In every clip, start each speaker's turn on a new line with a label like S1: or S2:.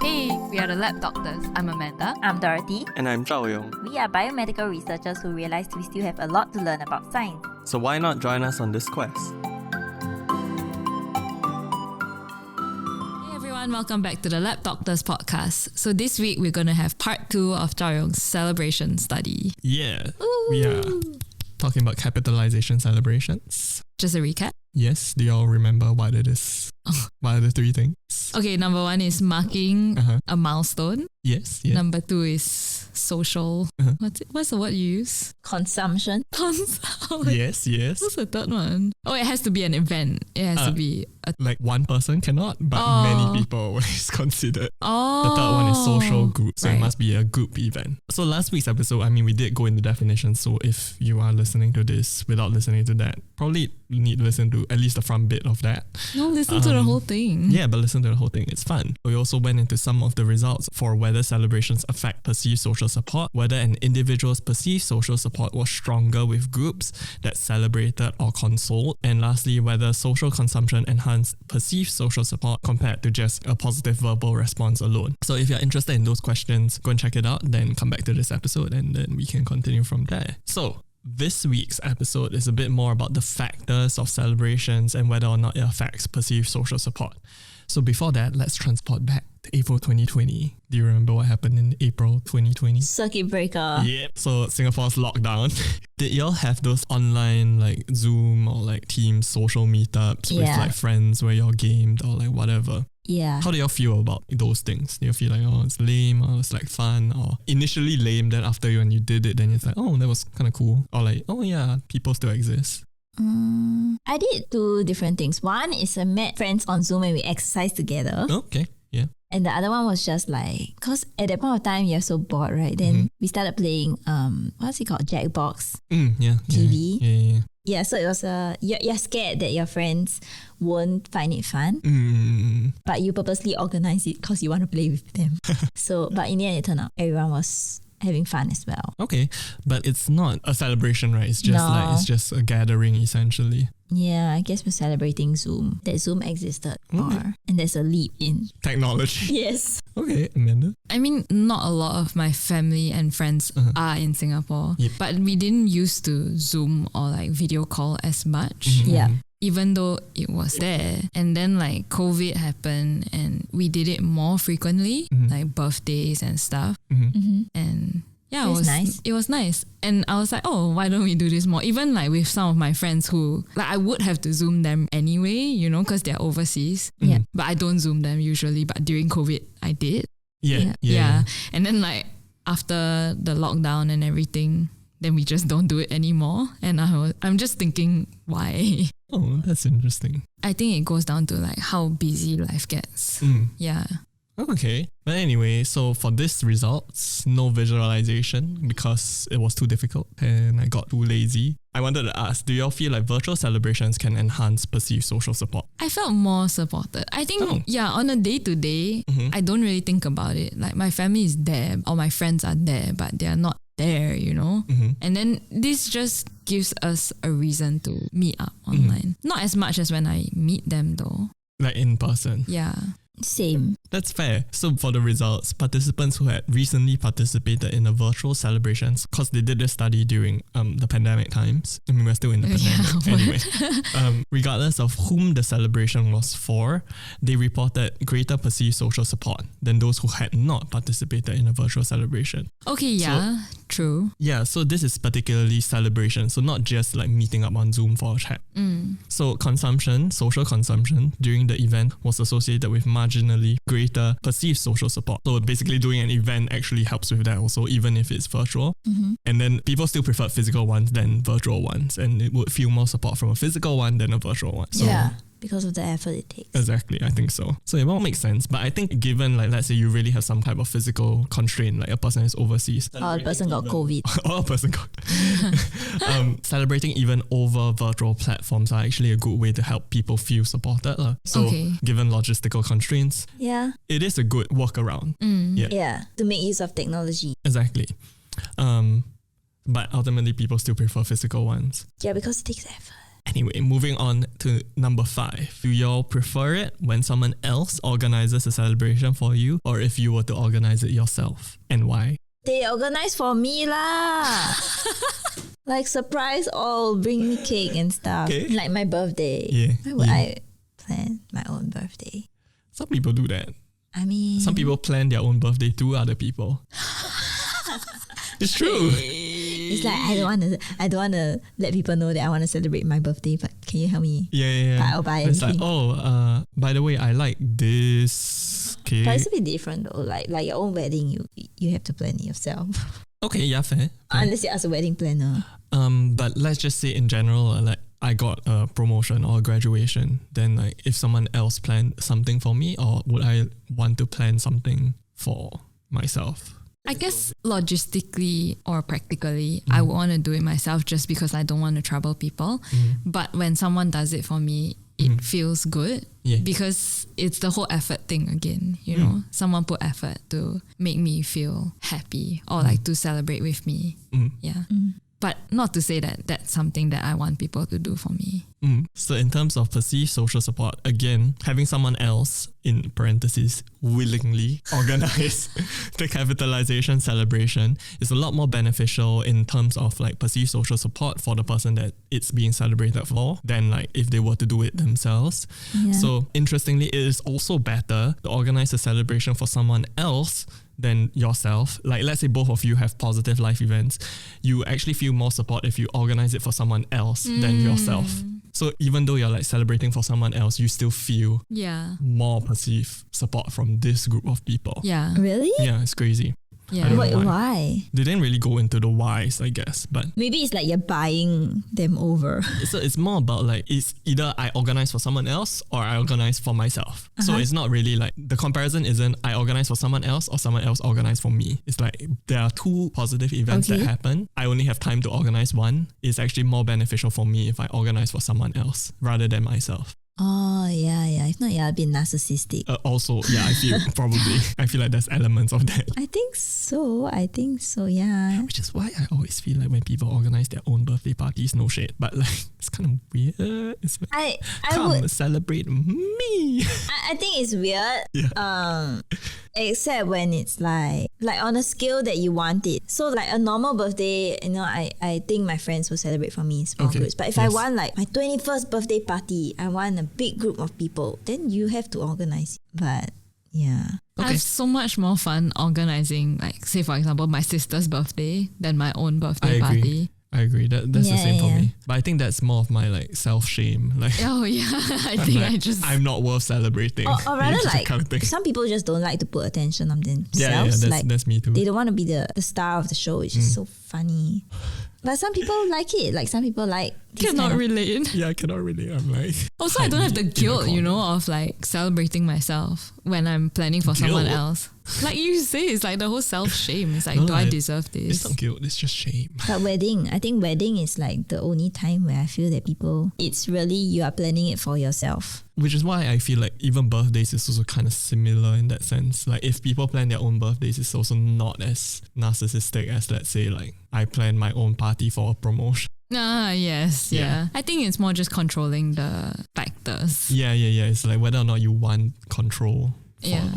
S1: Hey, we are the Lab Doctors. I'm Amanda.
S2: I'm Dorothy.
S3: And I'm Zhao Yong.
S2: We are biomedical researchers who realized we still have a lot to learn about science.
S3: So why not join us on this quest?
S1: Hey everyone, welcome back to the Lab Doctors podcast. So this week we're going to have part 2 of Zhao Yong's celebration study.
S4: Yeah,
S1: Ooh.
S4: we are talking about capitalisation celebrations.
S1: Just a recap.
S4: Yes, do you all remember what it is? What are the 3 things?
S1: Okay, number 1 is marking a milestone.
S4: Yes.
S1: Number 2 is social. What's the word you use?
S2: Consumption.
S4: Yes.
S1: What's the third one? Oh, it has to be an event. It has to be a...
S4: Like one person cannot, but many people is considered.
S1: Oh.
S4: The third one is social group, so
S1: right.
S4: it must be a group event. So last week's episode, we did go into definitions. So if you are listening to this without listening to that, probably need to listen to at least the front bit of that.
S1: No, listen to the whole thing.
S4: Yeah, but listen to the whole thing. It's fun. We also went into some of the results for whether celebrations affect perceived social support, whether an individual's perceived social support was stronger with groups that celebrated or consoled, and lastly, whether social consumption enhanced perceived social support compared to just a positive verbal response alone. So if you're interested in those questions, go and check it out, then come back to this episode and then we can continue from there. So this week's episode is a bit more about the factors of celebrations and whether or not it affects perceived social support. So before that, let's transport back to April 2020. Do you remember what happened in April 2020?
S2: Circuit breaker.
S4: Yep. So Singapore's lockdown. Did y'all have those online like Zoom or like Teams social meetups with like friends where y'all gamed or like whatever?
S2: Yeah.
S4: How do y'all feel about those things? Do you feel like, oh, it's lame, or it's like fun, or initially lame, then after when you did it, then it's like, oh, that was kind of cool, or like, oh yeah, people still exist?
S2: I did 2 different things. One is I met friends on Zoom and we exercised together.
S4: Okay, yeah.
S2: And the other one was just like, because at that point of time, you're so bored, right? Then we started playing, what's it called? Jackbox. TV.
S4: Yeah.
S2: Yeah, so it was you're scared that your friends won't find it fun, but you purposely organize it because you want to play with them. So, but in the end, it turned out everyone was having fun as well.
S4: Okay, but it's not a celebration, right? It's just it's just a gathering essentially.
S2: Yeah, I guess we're celebrating Zoom. That Zoom existed, and there's a leap in
S4: technology.
S2: Yes.
S4: Okay, Amanda.
S1: I mean, not a lot of my family and friends are in Singapore, but we didn't used to Zoom or like video call as much.
S2: Yeah.
S1: Even though it was there. And then like COVID happened and we did it more frequently, like birthdays and stuff. And yeah, it was nice. And I was like, oh, why don't we do this more? Even like with some of my friends who, like I would have to Zoom them anyway, you know, because they're overseas.
S2: Yeah.
S1: But I don't Zoom them usually, but during COVID I did.
S4: Yeah.
S1: And then like after the lockdown and everything, then we just don't do it anymore. And I'm just thinking, why?
S4: Oh, that's interesting.
S1: I think it goes down to like how busy life gets. Yeah.
S4: Okay. But anyway, so for this results, no visualization because it was too difficult and I got too lazy. I wanted to ask, do y'all feel like virtual celebrations can enhance perceived social support?
S1: I felt more supported. I think, on a day-to-day, I don't really think about it. Like my family is there or my friends are there, but they are not there, you know? And then this just gives us a reason to meet up online. Not as much as when I meet them though.
S4: Like in person?
S1: Yeah.
S2: Same.
S4: That's fair. So for the results, participants who had recently participated in a virtual celebrations, because they did this study during the pandemic times. I mean, we're still in the pandemic. Anyway, regardless of whom the celebration was for, they reported greater perceived social support than those who had not participated in a virtual celebration.
S1: Okay, yeah, true.
S4: Yeah, so this is particularly celebration, so not just like meeting up on Zoom for a chat. So social consumption during the event was associated with marginally greater perceived social support. So basically doing an event actually helps with that also, even if it's virtual. And then people still prefer physical ones than virtual ones, and it would feel more support from a physical one than a virtual one. So
S2: because of the effort it takes.
S4: Exactly, I think so. So it won't make sense. But I think given like, let's say you really have some type of physical constraint, like a person is overseas.
S2: Or a person got COVID.
S4: Or a person got celebrating even over virtual platforms are actually a good way to help people feel supported. So given logistical constraints, it is a good workaround.
S2: Yeah, to make use of technology.
S4: Exactly. But ultimately people still prefer physical ones.
S2: Yeah, because it takes effort.
S4: Anyway, moving on to number 5. Do y'all prefer it when someone else organizes a celebration for you, or if you were to organize it yourself? And why?
S2: They organize for me lah. Like surprise all, bring me cake and stuff.
S4: Okay.
S2: Like my birthday.
S4: Yeah.
S2: Why would I plan my own birthday?
S4: Some people do that.
S2: I mean,
S4: Some people plan their own birthday to other people. It's true.
S2: it's like I don't wanna let people know that I want to celebrate my birthday, but can you help me?
S4: Yeah.
S2: But I'll buy
S4: It's
S2: everything.
S4: like, by the way, I like this cake.
S2: But it's a bit different though. Like your own wedding, you have to plan it yourself.
S4: Okay, yeah, fair.
S2: Unless you ask a wedding planner.
S4: But let's just say in general, like I got a promotion or a graduation, then like if someone else planned something for me, or would I want to plan something for myself?
S1: I guess logistically or practically, I would want to do it myself just because I don't want to trouble people. But when someone does it for me, it feels good because it's the whole effort thing again, you know. Someone put effort to make me feel happy or like to celebrate with me. Yeah. But not to say that that's something that I want people to do for me.
S4: So in terms of perceived social support, again, having someone else, in parentheses, willingly organize the capitalization celebration is a lot more beneficial in terms of like perceived social support for the person that it's being celebrated for than like if they were to do it themselves.
S2: Yeah.
S4: So interestingly, it is also better to organize a celebration for someone else than yourself. Like let's say both of you have positive life events, you actually feel more support if you organize it for someone else than yourself. So even though you're like celebrating for someone else, you still feel more perceived support from this group of people.
S1: Yeah.
S2: Really?
S4: Yeah, it's crazy.
S1: Yeah.
S4: I don't know
S2: Why?
S4: They didn't really go into the whys, I guess, but
S2: Maybe it's like you're buying them over.
S4: it's more about like it's either I organize for someone else or I organize for myself. So it's not really like the comparison isn't I organize for someone else or someone else organize for me. It's like there are two positive events that happen. I only have time to organize one. It's actually more beneficial for me if I organize for someone else rather than myself.
S2: Oh, yeah. If not, you're a bit narcissistic.
S4: Also, yeah, I feel like there's elements of that.
S2: I think so, yeah.
S4: Which is why I always feel like when people organize their own birthday parties, no shade, but like it's kind of weird. It's like,
S2: I
S4: come
S2: would
S4: celebrate me.
S2: I think it's weird.
S4: Yeah.
S2: Except when it's like on a scale that you want it. So like a normal birthday, you know, I think my friends will celebrate for me in small groups. But if I want like my 21st birthday party, I want a big group of people, then you have to organize it. But yeah.
S1: I have so much more fun organizing, like say for example, my sister's birthday than my own birthday party.
S4: I agree. That's the same for me. But I think that's more of my like self-shame. Like,
S1: oh yeah, I think
S4: like,
S1: I'm
S4: not worth celebrating.
S2: Or rather like
S4: kind of thing.
S2: some people just don't like to put attention on themselves.
S4: Yeah, that's me too.
S2: They don't want to be the star of the show. It's just so funny. But some people like it. Like some people like this
S1: cannot relate.
S4: Yeah, I cannot relate. I'm like
S1: Also, I don't have the guilt, you know, of like celebrating myself when I'm planning for someone else. Like you say, it's like the whole self-shame. It's like, I deserve this?
S4: It's not guilt, it's just shame.
S2: But I think wedding is like the only time where I feel that it's really you are planning it for yourself.
S4: Which is why I feel like even birthdays is also kind of similar in that sense. Like if people plan their own birthdays, it's also not as narcissistic as, let's say, like I plan my own party for a promotion.
S1: Yes. I think it's more just controlling the factors.
S4: Yeah. It's like whether or not you want control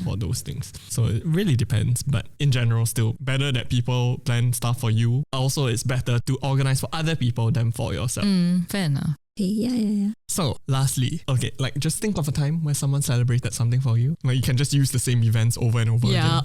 S4: for those things. So it really depends. But in general, still better that people plan stuff for you. Also, it's better to organize for other people than for yourself.
S1: Fair enough.
S2: Okay, yeah.
S4: So lastly, okay, like just think of a time where someone celebrated something for you. Like you can just use the same events over and over again.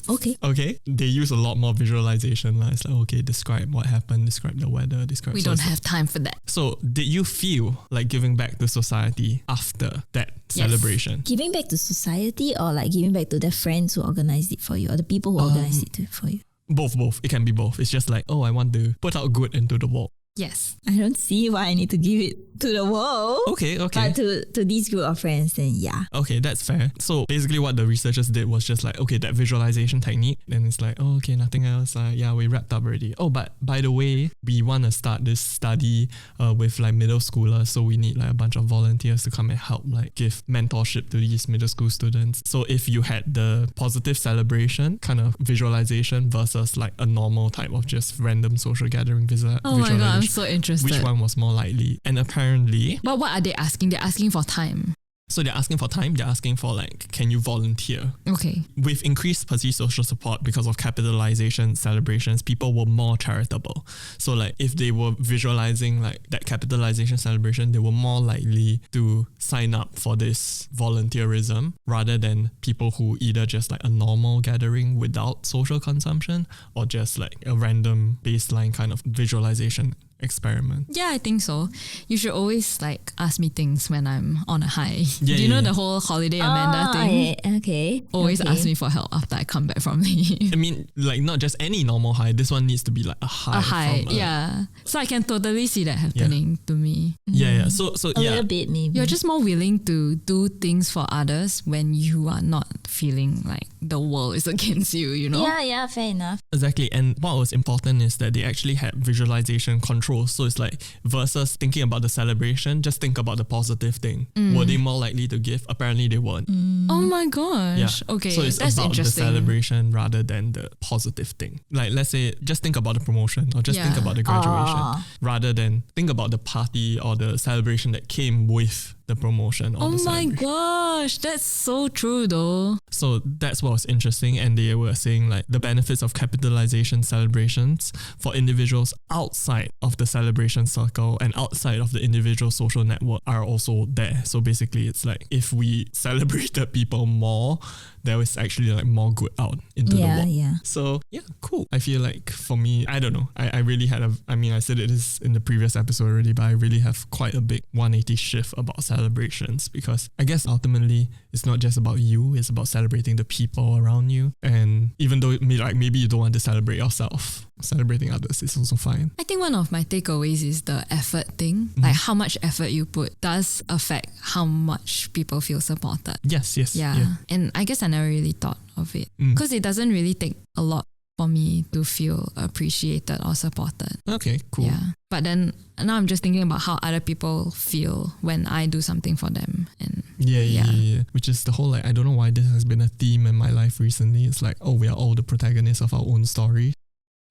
S2: Okay.
S4: Okay. They use a lot more visualization. Like, it's like, okay, describe what happened, describe the weather, describe...
S1: We don't have time for that.
S4: So did you feel like giving back to society after that celebration?
S2: Giving back to society or like giving back to the friends who organized it for you or the people who organized it for you?
S4: Both. It can be both. It's just like, oh, I want to put out good into the world.
S1: Yes.
S2: I don't see why I need to give it to the world.
S4: Okay.
S2: But to these group of friends, then yeah.
S4: Okay, that's fair. So basically what the researchers did was just like, okay, that visualization technique. Then it's like, oh, okay, nothing else. We wrapped up already. Oh, but by the way, we want to start this study with like middle schoolers. So we need like a bunch of volunteers to come and help like give mentorship to these middle school students. So if you had the positive celebration kind of visualization versus like a normal type of just random social gathering
S1: Oh my god, I'm so interested.
S4: Which one was more likely? And apparently...
S1: But what are they asking? They're asking for time.
S4: So they're asking for time. They're asking for like, can you volunteer?
S1: Okay.
S4: With increased perceived social support because of capitalization celebrations, people were more charitable. So like if they were visualizing like that capitalization celebration, they were more likely to sign up for this volunteerism rather than people who either just like a normal gathering without social consumption or just like a random baseline kind of visualization experiment.
S1: Yeah, I think so. You should always like ask me things when I'm on a high. Do you know the whole holiday Amanda thing?
S2: Okay.
S1: Always ask me for help after I come back from leave.
S4: I mean, like not just any normal high. This one needs to be like a high.
S1: A high, yeah. So I can totally see that happening to me.
S4: Yeah. So
S2: a little bit maybe.
S1: You're just more willing to do things for others when you are not feeling like the world is against you, you know?
S2: Yeah, fair enough.
S4: Exactly. And what was important is that they actually had visualization control. So it's like versus thinking about the celebration, just think about the positive thing. Were they more likely to give? Apparently they weren't.
S1: Oh my gosh.
S4: Yeah.
S1: Okay,
S4: So it's
S1: that's
S4: about the
S1: interesting.
S4: celebration rather than the positive thing. Like let's say just think about the promotion or just think
S1: Yeah.
S4: about the graduation rather than think about the party or the celebration that came with the promotion or
S1: Oh
S4: the
S1: my
S4: celebration.
S1: gosh, that's so true though.
S4: So that's what was interesting, and they were saying like the benefits of capitalization celebrations for individuals outside of the celebration circle and outside of the individual social network are also there. So basically it's like if we celebrated people more, there was actually like more good out into the world.
S2: Yeah.
S4: So yeah, cool. I feel like for me, I don't know. I really had I said it is in the previous episode already, but I really have quite a big 180 shift about celebrations because I guess ultimately it's not just about you, it's about celebrating the people around you. And even though maybe you don't want to celebrate yourself, celebrating others is also fine.
S1: I think one of my takeaways is the effort thing. Like how much effort you put does affect how much people feel supported.
S4: Yes.
S1: Yeah. And I guess I never really thought of it because it doesn't really take a lot for me to feel appreciated or supported.
S4: Okay, cool.
S1: Yeah. But then now I'm just thinking about how other people feel when I do something for them. And
S4: Yeah. Which is the whole like, I don't know why this has been a theme in my life recently. It's like, oh, we are all the protagonists of our own story.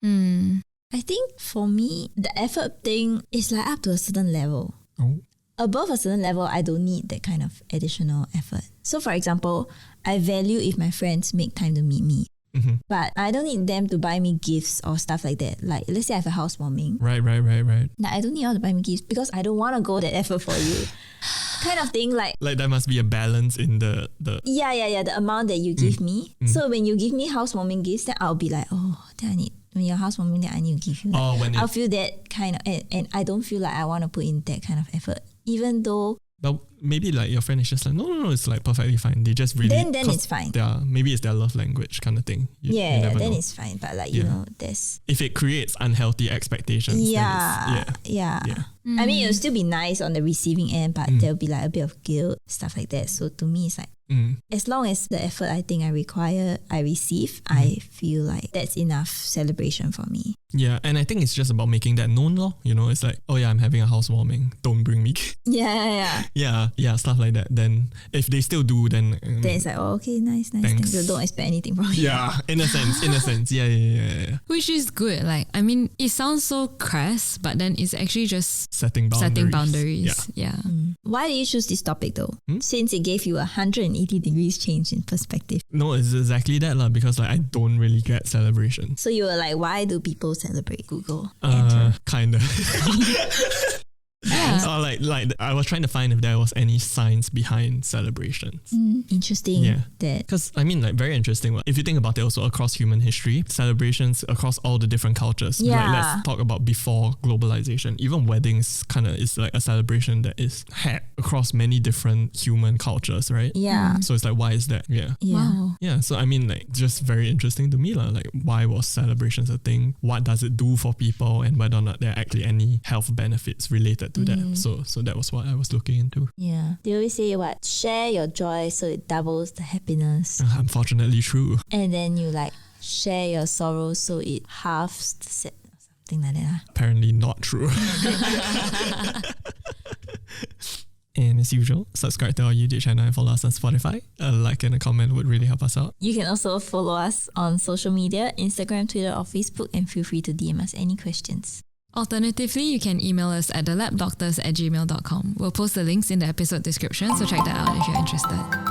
S2: I think for me, the effort thing is like up to a certain level.
S4: Oh.
S2: Above a certain level, I don't need that kind of additional effort. So for example, I value if my friends make time to meet me. But I don't need them to buy me gifts or stuff like that. Like let's say I have a housewarming.
S4: Right.
S2: Now I don't need you to buy me gifts because I don't want to go that effort for you. Kind of thing like
S4: there must be a balance in the
S2: Yeah, the amount that you give me. So when you give me housewarming gifts, then I'll be like, oh, then I need, when you're housewarming, then I need to give you. I'll feel that kind of, and I don't feel like I want to put in that kind of effort, even though.
S4: But maybe like your friend is just like, no, it's like perfectly fine. They just really
S2: then it's fine.
S4: Maybe it's their love language kind of thing. You never
S2: then
S4: know.
S2: it's fine. But like you know, there's
S4: if it creates unhealthy expectations.
S2: Yeah. I mean, it'll still be nice on the receiving end, but there'll be like a bit of guilt, stuff like that. So to me, it's like as long as the effort I think I require, I receive, I feel like that's enough celebration for me.
S4: Yeah, and I think it's just about making that known, lor. You know, it's like, oh yeah, I'm having a housewarming. Don't bring me. Yeah, stuff like that. Then if they still do, then
S2: it's like, oh, okay, nice. Thanks. So don't expect anything from you.
S4: Yeah, in a sense. Yeah.
S1: which is good. Like, I mean, it sounds so crass, but then it's actually just
S4: setting boundaries.
S1: Yeah.
S2: Why did you choose this topic though? Since it gave you a 180 degrees change in perspective.
S4: No, it's exactly that lah. Because like I don't really get celebrations.
S2: So you were like, why do people celebrate? Google.
S4: Kinda.
S1: Yeah.
S4: Or like I was trying to find if there was any science behind celebrations.
S2: Interesting.
S4: Yeah.
S2: That.
S4: Because I mean, like very interesting. If you think about it, also across human history, celebrations across all the different cultures.
S2: Yeah.
S4: Like, let's talk about before globalization. Even weddings kind of is like a celebration that is had across many different human cultures, right?
S2: Yeah.
S4: So it's like, why is that? Yeah.
S1: Wow.
S4: Yeah, so I mean, like, just very interesting to me, lah. Like, why was celebrations a thing? What does it do for people, and whether or not there are actually any health benefits related to that? So that was what I was looking into.
S2: Yeah. They always say what? Share your joy so it doubles the happiness.
S4: Unfortunately, true.
S2: And then you like share your sorrow so it halves the sadness. Something like that.
S4: Apparently not true. And as usual, subscribe to our YouTube channel and follow us on Spotify. A like and a comment would really help us out.
S2: You can also follow us on social media, Instagram, Twitter or Facebook, and feel free to DM us any questions.
S1: Alternatively, you can email us at thelabdoctors@gmail.com. We'll post the links in the episode description, so check that out if you're interested.